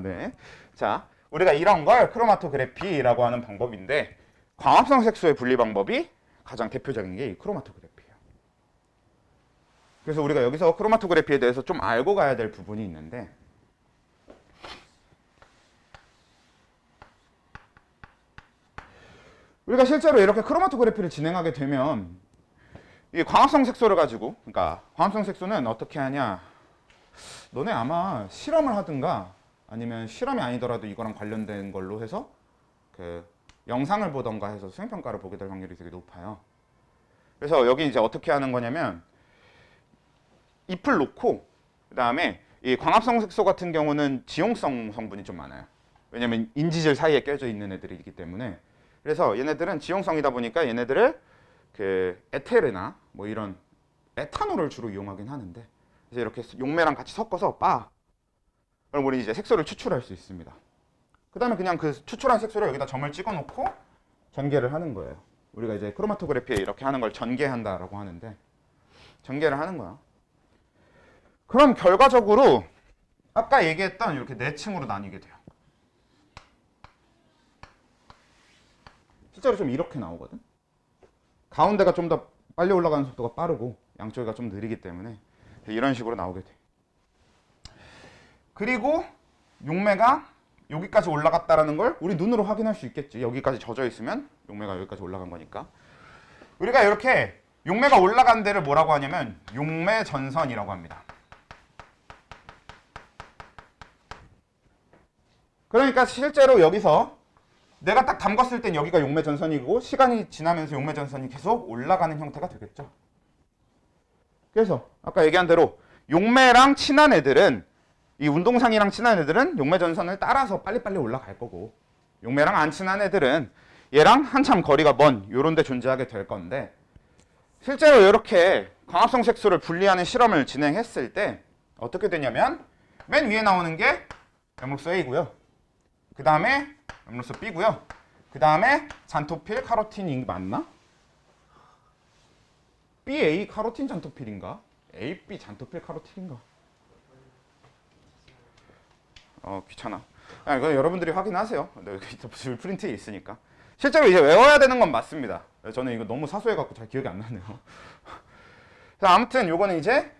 네. 자, 우리가 이런 걸 크로마토그래피라고 하는 방법인데, 광합성 색소의 분리 방법이 가장 대표적인 게 이 크로마토그래피예요. 그래서 우리가 여기서 크로마토그래피에 대해서 좀 알고 가야 될 부분이 있는데, 우리가 실제로 이렇게 크로마토그래피를 진행하게 되면 이 광합성 색소를 가지고, 그러니까 광합성 색소는 어떻게 하냐, 너네 아마 실험을 하든가 아니면 실험이 아니더라도 이거랑 관련된 걸로 해서 그 영상을 보던가 해서 수행평가를 보게 될 확률이 되게 높아요. 그래서 여기 이제 어떻게 하는 거냐면 잎을 놓고, 그 다음에 이 광합성 색소 같은 경우는 지용성 성분이 좀 많아요. 왜냐면 인지질 사이에 껴져 있는 애들이기 때문에. 그래서 얘네들은 지용성이다 보니까 얘네들을 그 에테르나 뭐 이런 에탄올을 주로 이용하긴 하는데, 그래서 이렇게 용매랑 같이 섞어서 그럼 우리 이제 색소를 추출할 수 있습니다. 그 다음에 그냥 그 추출한 색소를 여기다 점을 찍어 놓고 전개를 하는 거예요. 우리가 이제 크로마토그래피에 이렇게 하는 걸 전개한다라고 하는데, 전개를 하는 거야. 그럼 결과적으로 아까 얘기했던 이렇게 네 층으로 나뉘게 돼요. 실제로 좀 이렇게 나오거든. 가운데가 좀 더 빨리 올라가는 속도가 빠르고 양쪽이가 좀 느리기 때문에 이런 식으로 나오게 돼. 그리고 용매가 여기까지 올라갔다라는 걸 우리 눈으로 확인할 수 있겠지. 여기까지 젖어 있으면 용매가 여기까지 올라간 거니까. 우리가 이렇게 용매가 올라간 데를 뭐라고 하냐면 용매 전선이라고 합니다. 그러니까 실제로 여기서 내가 딱 담갔을 땐 여기가 용매 전선이고 시간이 지나면서 용매 전선이 계속 올라가는 형태가 되겠죠. 그래서 아까 얘기한 대로 용매랑 친한 애들은 이 운동상이랑 친한 애들은 용매 전선을 따라서 빨리빨리 올라갈 거고 용매랑 안 친한 애들은 얘랑 한참 거리가 먼 요런 데 존재하게 될 건데 실제로 이렇게 광합성 색소를 분리하는 실험을 진행했을 때 어떻게 되냐면 맨 위에 나오는 게 염록소 A고요. 그 다음에 염록소 B고요. 그 다음에 잔토필 카로틴이 맞나? BA 카로틴 잔토필인가? AB 잔토필 카로틴인가? 귀찮아. 이거 여러분들이 확인하세요. 여기 프린트에 있으니까. 실제로 이제 외워야 되는 건 맞습니다. 저는 이거 너무 사소해갖고 잘 기억이 안 나네요. 아무튼 요거는 이제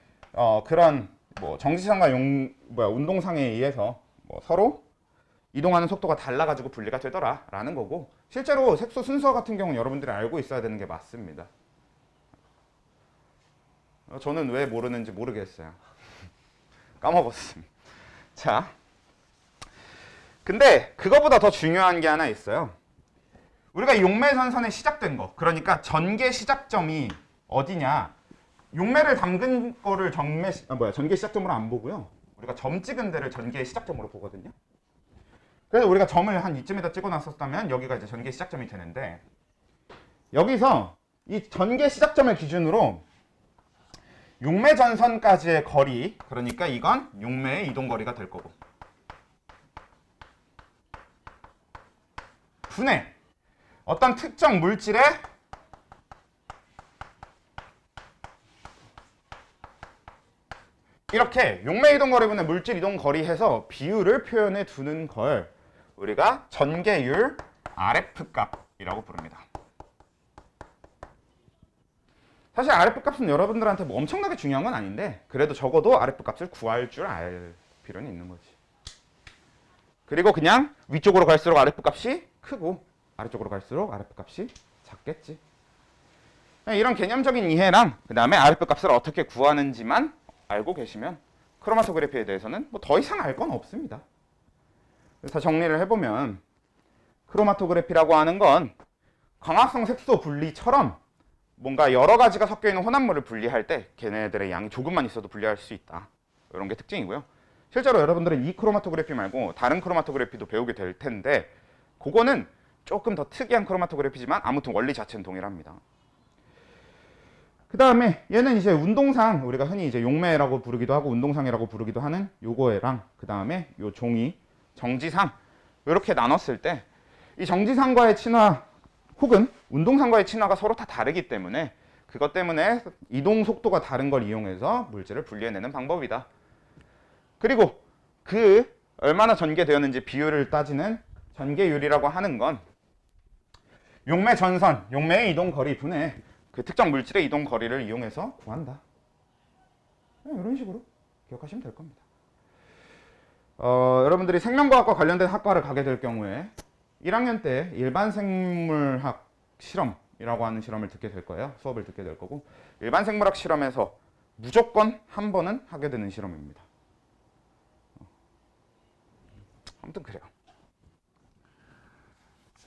그런 뭐 정지상과 운동상에 의해서 뭐 서로 이동하는 속도가 달라가지고 분리가 되더라라는 거고 실제로 색소 순서 같은 경우는 여러분들이 알고 있어야 되는 게 맞습니다. 저는 왜 모르는지 모르겠어요. 까먹었음. 자, 근데 그거보다 더 중요한 게 하나 있어요. 우리가 용매 전선에 시작된 거, 그러니까 전개 시작점이 어디냐? 용매를 담근 거를 전개 시작점으로 안 보고요. 우리가 점 찍은 데를 전개 시작점으로 보거든요. 그래서 우리가 점을 한 이쯤에다 찍어놨었다면 여기가 이제 전개 시작점이 되는데 여기서 이 전개 시작점을 기준으로 용매 전선까지의 거리, 그러니까 이건 용매의 이동 거리가 될 거고 분해 어떤 특정 물질의 이렇게 용매 이동 거리분의 물질 이동 거리 해서 비율을 표현해 두는 걸 우리가 전개율 RF 값이라고 부릅니다. 사실 RF 값은 여러분들한테 뭐 엄청나게 중요한 건 아닌데 그래도 적어도 RF 값을 구할 줄 알 필요는 있는 거지. 그리고 그냥 위쪽으로 갈수록 RF 값이 크고 아래쪽으로 갈수록 RF 값이 작겠지. 이런 개념적인 이해랑 그 다음에 RF 값을 어떻게 구하는지만 알고 계시면 크로마토그래피에 대해서는 뭐 더 이상 알 건 없습니다. 그래서 정리를 해보면 크로마토그래피라고 하는 건 광합성 색소 분리처럼 뭔가 여러 가지가 섞여 있는 혼합물을 분리할 때 걔네들의 양이 조금만 있어도 분리할 수 있다. 이런 게 특징이고요. 실제로 여러분들은 이 크로마토그래피 말고 다른 크로마토그래피도 배우게 될 텐데 그거는 조금 더 특이한 크로마토그래피지만 아무튼 원리 자체는 동일합니다. 그 다음에 얘는 이제 운동상 우리가 흔히 이제 용매라고 부르기도 하고 운동상이라고 부르기도 하는 요거랑 그 다음에 요 종이 정지상 이렇게 나눴을 때 이 정지상과의 친화 혹은 운동상과의 친화가 서로 다 다르기 때문에 그것 때문에 이동 속도가 다른 걸 이용해서 물질을 분리해내는 방법이다. 그리고 그 얼마나 전개되었는지 비율을 따지는 전개율이라고 하는 건 용매 전선, 용매의 이동 거리 분의 그 특정 물질의 이동 거리를 이용해서 구한다. 이런 식으로 기억하시면 될 겁니다. 여러분들이 생명과학과 관련된 학과를 가게 될 경우에 1학년 때 일반 생물학 실험이라고 하는 실험을 듣게 될 거예요. 수업을 듣게 될 거고 일반 생물학 실험에서 무조건 한 번은 하게 되는 실험입니다. 아무튼 그래요.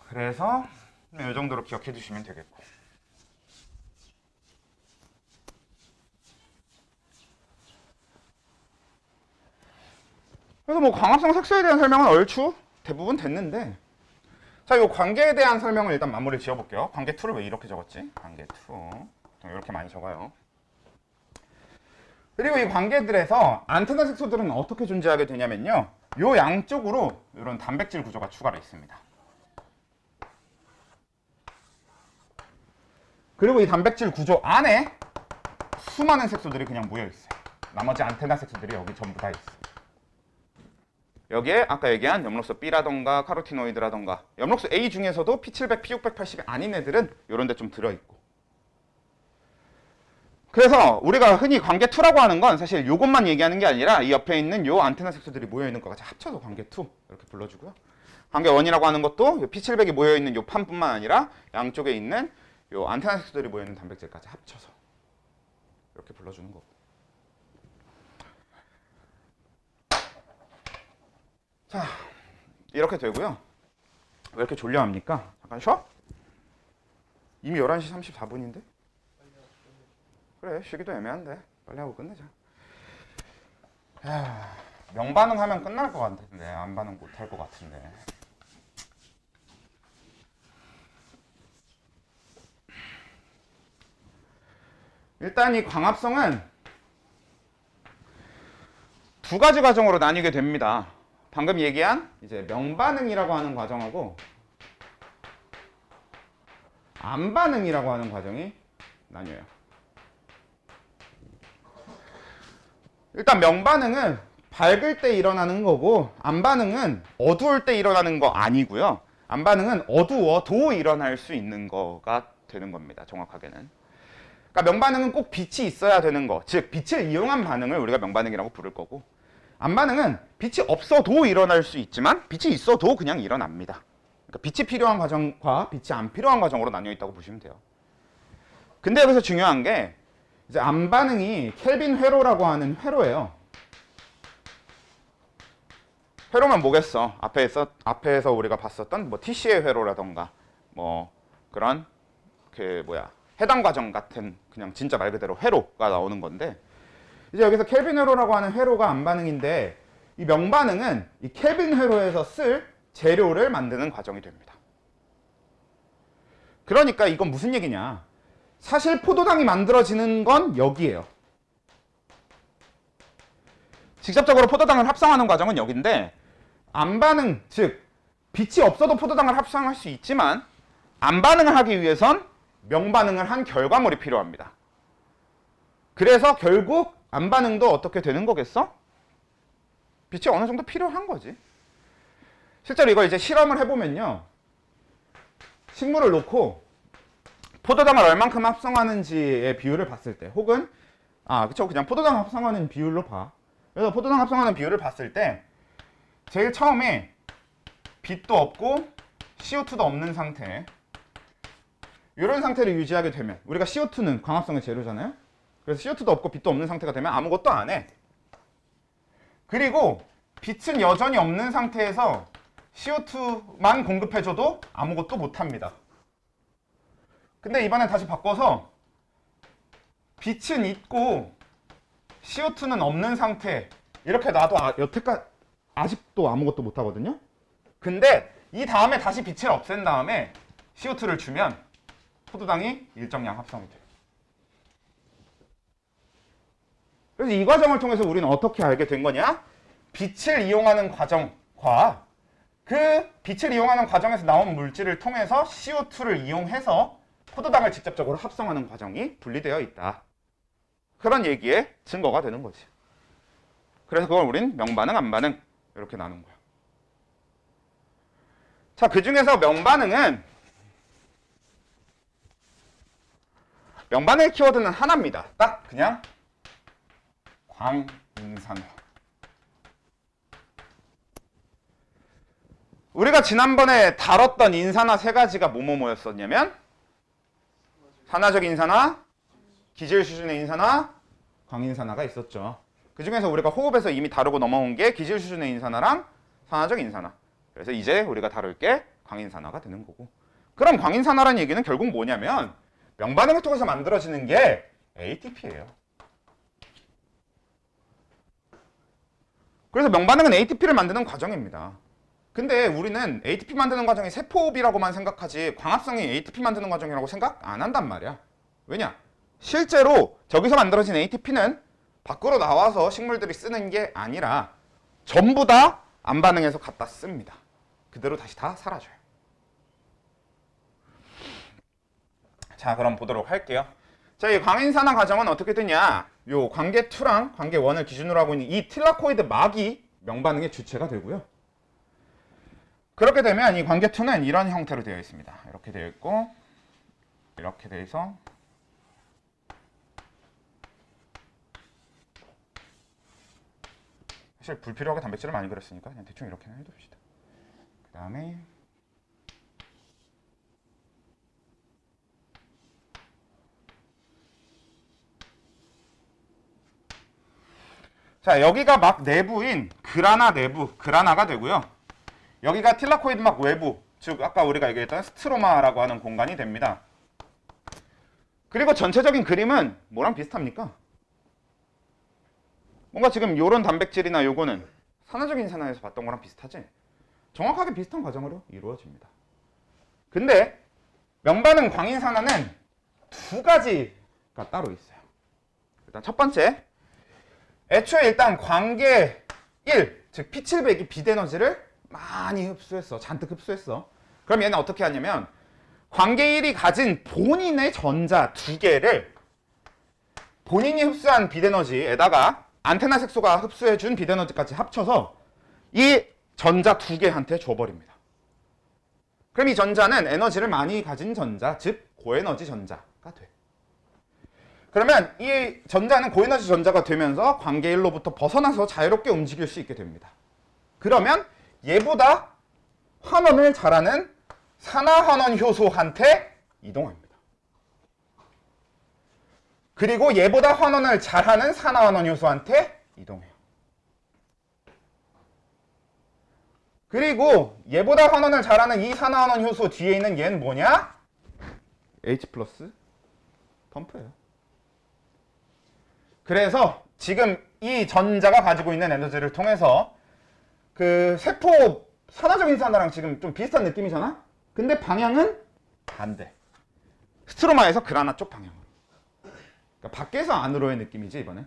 그래서 이 정도로 기억해 주시면 되겠고 그래서 뭐 광합성 색소에 대한 설명은 얼추 대부분 됐는데 자, 이 관계에 대한 설명을 일단 마무리 지어볼게요. 관계 2를 왜 이렇게 적었지? 관계 2 이렇게 많이 적어요. 그리고 이 관계들에서 안테나 색소들은 어떻게 존재하게 되냐면요. 요 양쪽으로 이런 단백질 구조가 추가되어 있습니다. 그리고 이 단백질 구조 안에 수많은 색소들이 그냥 모여 있어요. 나머지 안테나 색소들이 여기 전부 다 있어요. 여기에 아까 얘기한 염록소 B라던가 카로티노이드라던가 염록소 A 중에서도 P700, P680이 아닌 애들은 이런 데 좀 들어있고 그래서 우리가 흔히 관계 2라고 하는 건 사실 이것만 얘기하는 게 아니라 이 옆에 있는 요 안테나 색소들이 모여있는 거 같이 합쳐서 관계 2 이렇게 불러주고요. 관계 1이라고 하는 것도 P700이 모여있는 요 판뿐만 아니라 양쪽에 있는 요 안테나 색소들이 모여있는 단백질까지 합쳐서 이렇게 불러주는 거고 자, 이렇게 되고요. 왜 이렇게 졸려합니까? 잠깐 쉬어? 이미 11시 34분인데? 그래, 쉬기도 애매한데 빨리 하고 끝내자. 명반응 하면 끝날 것 같은데 안 반응 못 할 것 같은데. 일단 이 광합성은 두 가지 과정으로 나뉘게 됩니다. 방금 얘기한 이제 명반응이라고 하는 과정하고 암반응이라고 하는 과정이 나뉘어요. 일단 명반응은 밝을 때 일어나는 거고 암반응은 어두울 때 일어나는 거 아니고요. 암반응은 어두워도 일어날 수 있는 거가 되는 겁니다. 정확하게는. 그러니까 명반응은 꼭 빛이 있어야 되는 거, 즉 빛을 이용한 반응을 우리가 명반응이라고 부를 거고, 암반응은 빛이 없어도 일어날 수 있지만 빛이 있어도 그냥 일어납니다. 그러니까 빛이 필요한 과정과 빛이 안 필요한 과정으로 나뉘어 있다고 보시면 돼요. 근데 여기서 중요한 게 이제 암반응이 켈빈 회로라고 하는 회로예요. 회로면 뭐겠어? 앞에서 우리가 봤었던 뭐 TC의 회로라던가 뭐 그런 해당 과정 같은 그냥 진짜 말 그대로 회로가 나오는 건데, 이제 여기서 켈빈 회로라고 하는 회로가 암반응인데 이 명반응은 이 켈빈 회로에서 쓸 재료를 만드는 과정이 됩니다. 그러니까 이건 무슨 얘기냐? 사실 포도당이 만들어지는 건 여기예요. 직접적으로 포도당을 합성하는 과정은 여기인데, 암반응, 즉 빛이 없어도 포도당을 합성할 수 있지만 암반응을 하기 위해선 명반응을 한 결과물이 필요합니다. 그래서 결국 암반응도 어떻게 되는 거겠어? 빛이 어느 정도 필요한 거지. 실제로 이걸 이제 실험을 해보면요, 식물을 놓고 포도당을 얼만큼 합성하는지의 비율을 봤을 때, 혹은 그쵸, 그냥 포도당 합성하는 비율로 봐. 그래서 포도당 합성하는 비율을 봤을 때 제일 처음에 빛도 없고 CO2도 없는 상태, 이런 상태를 유지하게 되면, 우리가 CO2는 광합성의 재료잖아요. 그래서 CO2도 없고 빛도 없는 상태가 되면 아무것도 안 해. 그리고 빛은 여전히 없는 상태에서 CO2만 공급해줘도 아무것도 못합니다. 근데 이번엔 다시 바꿔서 빛은 있고 CO2는 없는 상태 이렇게 놔도 여태까지 아직도 아무것도 못하거든요. 근데 이 다음에 다시 빛을 없앤 다음에 CO2를 주면 포도당이 일정량 합성이 돼요. 그래서 이 과정을 통해서 우리는 어떻게 알게 된 거냐? 빛을 이용하는 과정과 그 빛을 이용하는 과정에서 나온 물질을 통해서 CO2를 이용해서 포도당을 직접적으로 합성하는 과정이 분리되어 있다. 그런 얘기의 증거가 되는 거지. 그래서 그걸 우린 명반응, 암반응 이렇게 나눈 거야. 자, 그 중에서 명반응의 키워드는 하나입니다. 딱 그냥 광인산화. 우리가 지난번에 다뤘던 인산화 세 가지가 뭐였었냐면 산화적 인산화, 기질 수준의 인산화, 광인산화가 있었죠. 그 중에서 우리가 호흡에서 이미 다루고 넘어온 게 기질 수준의 인산화랑 산화적 인산화. 그래서 이제 우리가 다룰 게 광인산화가 되는 거고. 그럼 광인산화라는 얘기는 결국 뭐냐면 명반응을 통해서 만들어지는 게 ATP예요. 그래서 명반응은 ATP를 만드는 과정입니다. 근데 우리는 ATP 만드는 과정이 세포호흡이라고만 생각하지 광합성이 ATP 만드는 과정이라고 생각 안 한단 말이야. 왜냐? 실제로 저기서 만들어진 ATP는 밖으로 나와서 식물들이 쓰는 게 아니라 전부 다 암반응해서 갖다 씁니다. 그대로 다시 다 사라져요. 자, 그럼 보도록 할게요. 자, 이 광인산화 과정은 어떻게 되냐? 요 관계 2랑 관계 1을 기준으로 하고 있는 이 틸라코이드 막이 명반응의 주체가 되고요. 그렇게 되면 이 관계 2는 이런 형태로 되어 있습니다. 이렇게 되어 있고 이렇게 되어 있어 사실 불필요하게 단백질을 많이 그렸으니까 그냥 대충 이렇게는 해둡시다. 그 다음에 자, 여기가 막 내부인 그라나 내부, 그라나가 되고요. 여기가 틸라코이드 막 외부, 즉 아까 우리가 얘기했던 스트로마라고 하는 공간이 됩니다. 그리고 전체적인 그림은 뭐랑 비슷합니까? 뭔가 지금 요런 단백질이나 요거는 산화적인 산화에서 봤던 거랑 비슷하지? 정확하게 비슷한 과정으로 이루어집니다. 근데 명반응 광인산화는 두 가지가 따로 있어요. 일단 첫 번째, 애초에 일단 관계 1, 즉 P700이 빛에너지를 많이 흡수했어. 잔뜩 흡수했어. 그럼 얘는 어떻게 하냐면 관계 1이 가진 본인의 전자 두 개를 본인이 흡수한 빛에너지에다가 안테나 색소가 흡수해준 빛에너지까지 합쳐서 이 전자 두 개한테 줘버립니다. 그럼 이 전자는 에너지를 많이 가진 전자, 즉 고에너지 전자가 돼. 그러면 이 전자는 고에너지 전자가 되면서 관계 1로부터 벗어나서 자유롭게 움직일 수 있게 됩니다. 그러면 얘보다 환원을 잘하는 산화환원 효소한테 이동합니다. 그리고 얘보다 환원을 잘하는 산화환원 효소한테 이동해요. 그리고 얘보다 환원을 잘하는 이 산화환원 효소 뒤에 있는 얘는 뭐냐? H 플러스 펌프예요. 그래서 지금 이 전자가 가지고 있는 에너지를 통해서 그 세포 산화적인 산화랑 지금 좀 비슷한 느낌이잖아? 근데 방향은 반대. 스트로마에서 그라나 쪽 방향으로. 그러니까 밖에서 안으로의 느낌이지 이번에.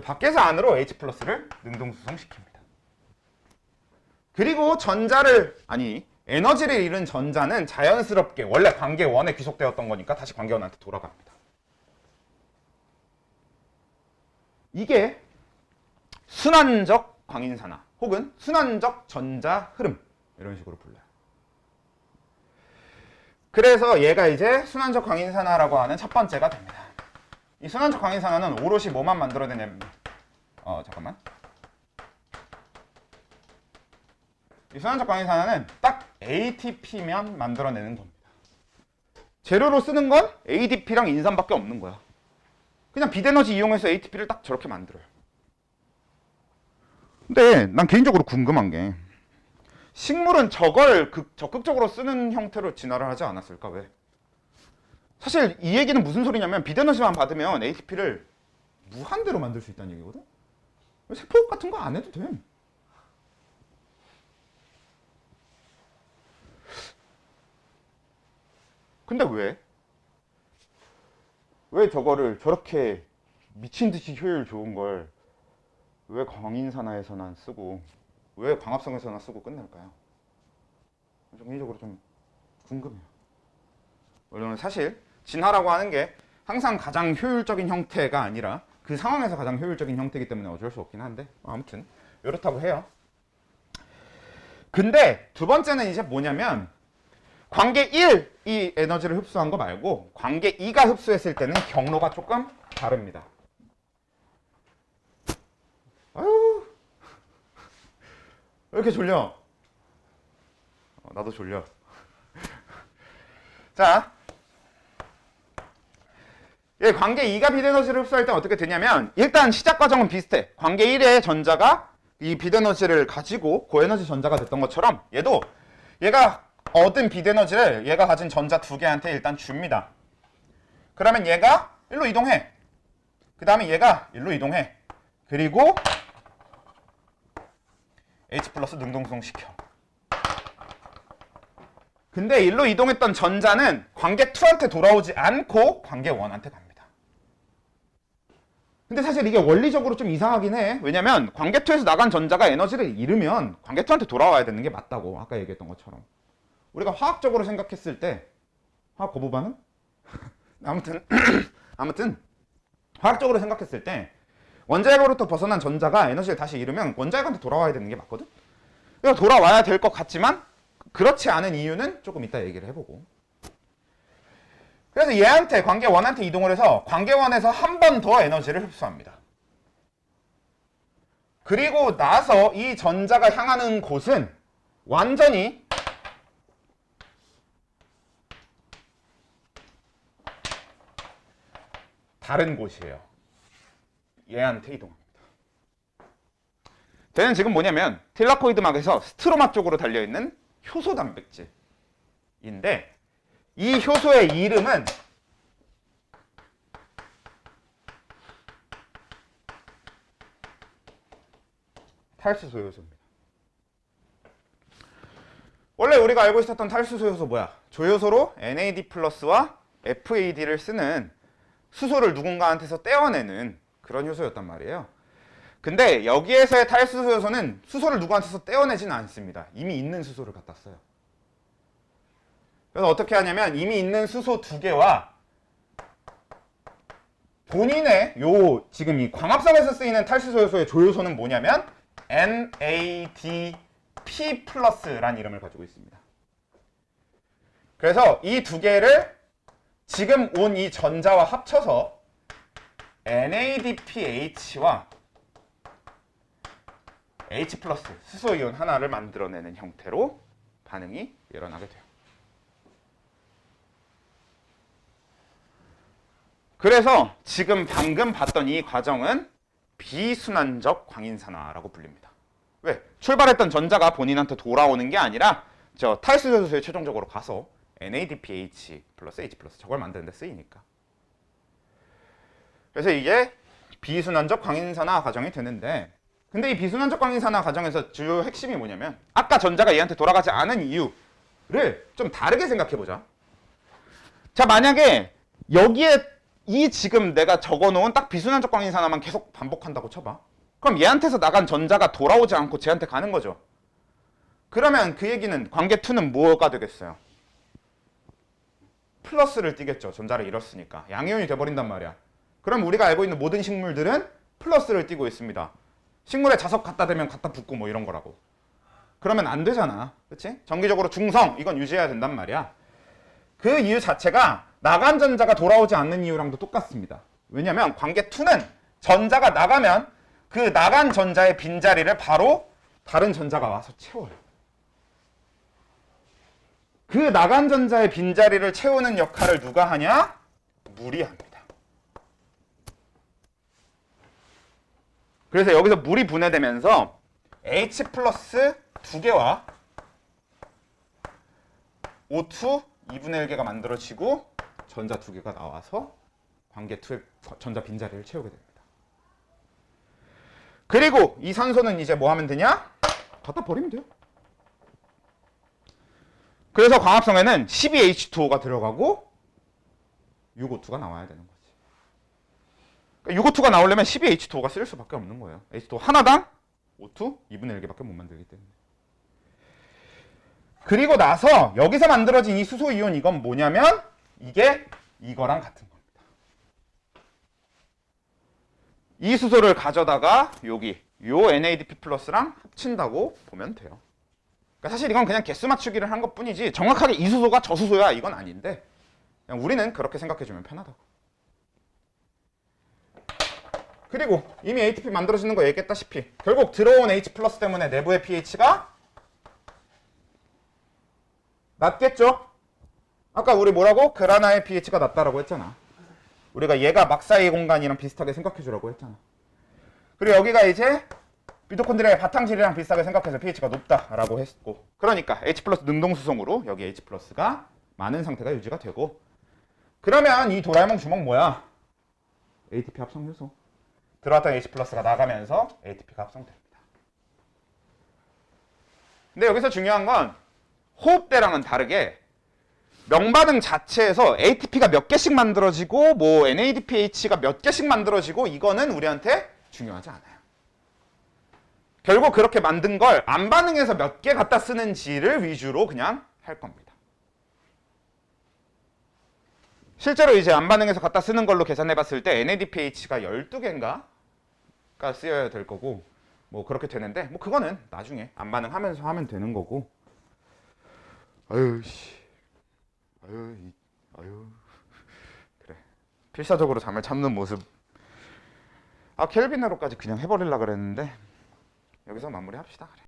밖에서 안으로 H 플러스를 능동수송시킵니다. 그리고 에너지를 잃은 전자는 자연스럽게 원래 관계 1에 귀속되었던 거니까 다시 관계 1한테 돌아갑니다. 이게 순환적 광인산화 혹은 순환적 전자 흐름 이런 식으로 불러요. 그래서 얘가 이제 순환적 광인산화라고 하는 첫 번째가 됩니다. 이 순환적 광인산화는 오롯이 뭐만 만들어내냐면 잠깐만. 이 순환적 광인산화는 딱 ATP만 만들어내는 겁니다. 재료로 쓰는 건 ADP랑 인산밖에 없는 거야. 그냥 빛에너지 이용해서 ATP를 딱 저렇게 만들어요. 근데 난 개인적으로 궁금한 게 식물은 저걸 적극적으로 쓰는 형태로 진화를 하지 않았을까? 왜? 사실 이 얘기는 무슨 소리냐면 빛에너지만 받으면 ATP를 무한대로 만들 수 있다는 얘기거든? 세포 같은 거 안 해도 돼. 근데 왜? 왜 저거를 저렇게 미친 듯이 효율 좋은 걸 왜 광인산화에서만 쓰고 왜 광합성에서만 쓰고 끝낼까요? 개인적으로 좀 궁금해요. 물론 사실 진화라고 하는 게 항상 가장 효율적인 형태가 아니라 그 상황에서 가장 효율적인 형태이기 때문에 어쩔 수 없긴 한데 아무튼 이렇다고 해요. 근데 두 번째는 이제 뭐냐면 관계 1, 이 에너지를 흡수한 거 말고 관계 2가 흡수했을 때는 경로가 조금 다릅니다. 아유, 왜 이렇게 졸려? 나도 졸려. 자, 관계 2가 빛에너지를 흡수할 때 어떻게 되냐면 일단 시작 과정은 비슷해. 관계 1의 전자가 이 빛에너지를 가지고 고에너지 전자가 됐던 것처럼 얘가 얻은 빛에너지를 얘가 가진 전자 두 개한테 일단 줍니다. 그러면 얘가 일로 이동해. 그 다음에 얘가 일로 이동해. 그리고 H 플러스 능동수송시켜. 근데 일로 이동했던 전자는 관계 2한테 돌아오지 않고 관계 1한테 갑니다. 근데 사실 이게 원리적으로 좀 이상하긴 해. 왜냐면 관계 2에서 나간 전자가 에너지를 잃으면 관계 2한테 돌아와야 되는 게 맞다고. 아까 얘기했던 것처럼. 우리가 화학적으로 생각했을 때 화학 거부반응? 아무튼 화학적으로 생각했을 때 원자핵으로부터 벗어난 전자가 에너지를 다시 잃으면 원자핵한테 돌아와야 되는 게 맞거든? 그래서 돌아와야 될 것 같지만 그렇지 않은 이유는 조금 이따 얘기를 해보고. 그래서 얘한테 관계 1한테 이동을 해서 관계 1에서 한 번 더 에너지를 흡수합니다. 그리고 나서 이 전자가 향하는 곳은 완전히 다른 곳이에요. 얘한테 이동합니다. 걔는 지금 뭐냐면 틸라코이드 막에서 스트로마 쪽으로 달려있는 효소 단백질인데 이 효소의 이름은 탈수소 효소입니다. 원래 우리가 알고 있었던 탈수소 효소 뭐야? 조효소로 NAD 플러스와 FAD를 쓰는 수소를 누군가한테서 떼어내는 그런 효소였단 말이에요. 근데 여기에서의 탈수소 효소는 수소를 누구한테서 떼어내지는 않습니다. 이미 있는 수소를 갖다 써요. 그래서 어떻게 하냐면 이미 있는 수소 2개와 본인의 지금 이 광합성에서 쓰이는 탈수소 효소의 조효소는 뭐냐면 NADP 플러스라는 이름을 가지고 있습니다. 그래서 이 2개를 지금 온 이 전자와 합쳐서 NADPH와 H 플러스 수소이온 하나를 만들어내는 형태로 반응이 일어나게 돼요. 그래서 지금 방금 봤던 이 과정은 비순환적 광인산화라고 불립니다. 왜? 출발했던 전자가 본인한테 돌아오는 게 아니라 저 탈수소에 최종적으로 가서 NADPH 플러스 H 플러스 저걸 만드는 데 쓰이니까. 그래서 이게 비순환적 광인산화 과정이 되는데, 근데 이 비순환적 광인산화 과정에서 주요 핵심이 뭐냐면 아까 전자가 얘한테 돌아가지 않은 이유를 좀 다르게 생각해보자. 자, 만약에 여기에 이 지금 내가 적어놓은 딱 비순환적 광인산화만 계속 반복한다고 쳐봐. 그럼 얘한테서 나간 전자가 돌아오지 않고 쟤한테 가는 거죠. 그러면 그 얘기는 관계 2는 뭐가 되겠어요? 플러스를 띠겠죠. 전자를 잃었으니까. 양이온이 돼버린단 말이야. 그럼 우리가 알고 있는 모든 식물들은 플러스를 띠고 있습니다. 식물에 자석 갖다 대면 갖다 붙고 뭐 이런 거라고. 그러면 안 되잖아. 그치? 정기적으로 중성 이건 유지해야 된단 말이야. 그 이유 자체가 나간 전자가 돌아오지 않는 이유랑도 똑같습니다. 왜냐면 관계 2는 전자가 나가면 그 나간 전자의 빈자리를 바로 다른 전자가 와서 채워요. 그 나간 전자의 빈자리를 채우는 역할을 누가 하냐? 물이 합니다. 그래서 여기서 물이 분해되면서 H 플러스 2개와 O2 2분의 1개가 만들어지고 전자 2개가 나와서 관계 2의 전자 빈자리를 채우게 됩니다. 그리고 이 산소는 이제 뭐 하면 되냐? 갖다 버리면 돼요. 그래서 광합성에는 12H2O가 들어가고 6O2가 나와야 되는 거지. 그러니까 6O2가 나오려면 12H2O가 쓸 수밖에 없는 거예요. H2O 하나당 O2 2분의 1개밖에 못 만들기 때문에. 그리고 나서 여기서 만들어진 이 수소이온 이건 뭐냐면 이게 이거랑 같은 겁니다. 이 수소를 가져다가 여기 요 NADP 플러스랑 합친다고 보면 돼요. 그러니까 사실 이건 그냥 개수 맞추기를 한 것뿐이지 정확하게 이 수소가 저 수소야 이건 아닌데 그냥 우리는 그렇게 생각해주면 편하다고. 그리고 이미 ATP 만들어지는 거 얘기했다시피 결국 들어온 H 플러스 때문에 내부의 pH가 낮겠죠? 아까 우리 뭐라고? 그라나의 pH가 낮다라고 했잖아. 우리가 얘가 막사이 공간이랑 비슷하게 생각해주라고 했잖아. 그리고 여기가 이제 미토콘드리아의 바탕질이랑 비슷하게 생각해서 pH가 높다라고 했고, 그러니까 H 플러스 능동수성으로 여기 H 플러스가 많은 상태가 유지가 되고, 그러면 이 도라에몽 주먹 뭐야? ATP 합성 효소. 들어왔던 H 플러스가 나가면서 ATP가 합성됩니다. 근데 여기서 중요한 건 호흡대랑은 다르게 명반응 자체에서 ATP가 몇 개씩 만들어지고 뭐 NADPH가 몇 개씩 만들어지고 이거는 우리한테 중요하지 않아요. 결국 그렇게 만든 걸 안 반응해서 몇 개 갖다 쓰는지를 위주로 그냥 할 겁니다. 실제로 이제 안 반응해서 갖다 쓰는 걸로 계산해 봤을 때 NADPH가 12개인가가 쓰여야 될 거고 뭐 그렇게 되는데 뭐 그거는 나중에 안 반응하면서 하면 되는 거고. 아유 그래 필사적으로 잠을 참는 모습. 켈빈으로까지 그냥 해버리려고 그랬는데 여기서 마무리합시다. 그래.